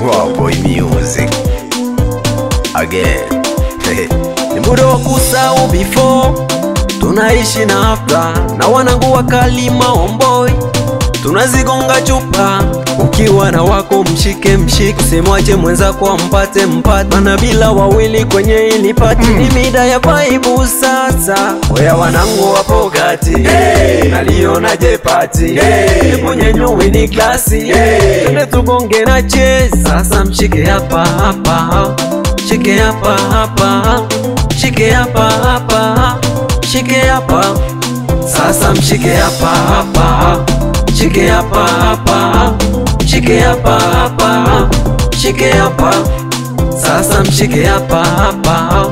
Wow boy music again. Ni muda wa kusahau before. Tunaishi na after na wanangu wakali maomboy. Tunazigonga chupa ukiwa na wako mshike mshike, usimwache mwenzako ampate mpate, maana bila wawili kwenye hili party ni mida ya vibe sasa. Oya wanangu wapo gati, naliona je party, kwenye nyuwi ni klasi, twende tugonge na chase. Sasa mshike hapa hapa, shike hapa hapa, shike hapa hapa, shike hapa. Sasa mshike hapa hapa, shike hapa hapa, shike hapa hapa, shike hapa. Sasa mshike hapa hapa,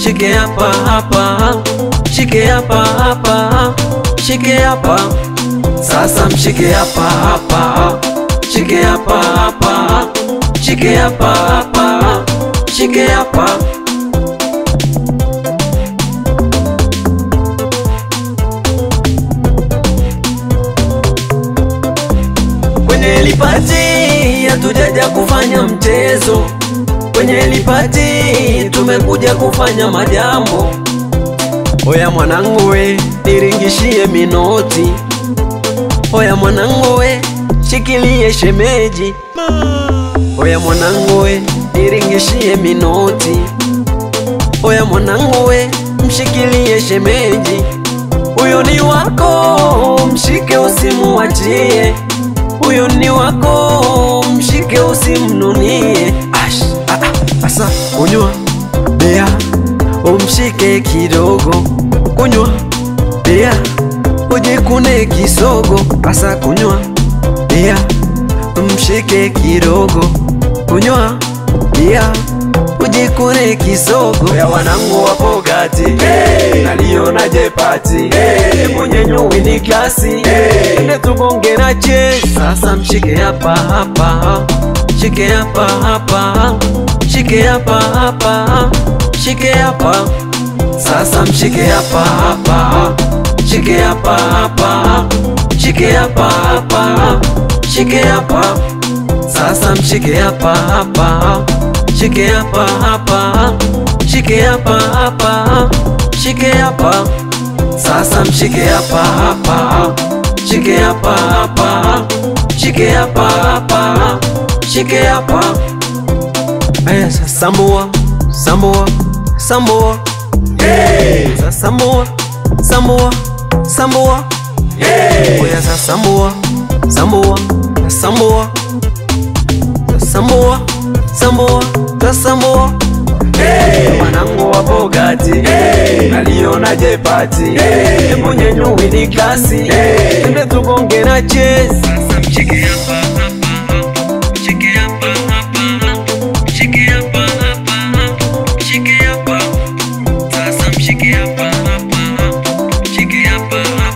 shike hapa hapa, shike hapa hapa, shike hapa. Sasa mshike hapa hapa, shike hapa hapa, shike hapa hapa, shike hapa. Kwenye hili party hatujaja kufanya mchezo, kwenye hili party tumekuja kufanya majambo. Oya mwanangu we, niringishie minoti. Oya mwanangu we, shikilie shemeji. Oya mwanangu we, niringishie minoti. Oya mwanangu we, mshikilie shemeji. Huyo ni wako, mshike usimuachie. Huyo ni wako, mshike usimnunie. Asa kunywa bea, umshike kidogo. Kunywa bea, ujikune kisogo. Asa kunywa bea, umshike kidogo. Kunywa bea, ujikune kisogo. Ya wanangu wapo gati, naliona je party, mwenye nyuwi ni klasi, twende tugonge na chase. Sasa mshike hapa hapa, shike hapa hapa, shike hapa hapa, shike hapa. Sasa mshike hapa hapa, shike hapa hapa, shike hapa hapa, shike hapa. Sasa mshike hapa hapa, shike hapa hapa, shike hapa hapa, shike hapa. Sasa mshike hapa hapa, shike hapa hapa, shike hapa hapa, shike hapa. Aya Samoa, Samoa, Samoa. Samoa, Samoa, Samoa. Oya Samoa, Samoa, Samoa, Samoa, Samoa, Samoa. Wanangu wapo gati, naliona je party, mwenye nyuwi ni klasi, twende tugonge na chase. Sasa mshike hapa hapa.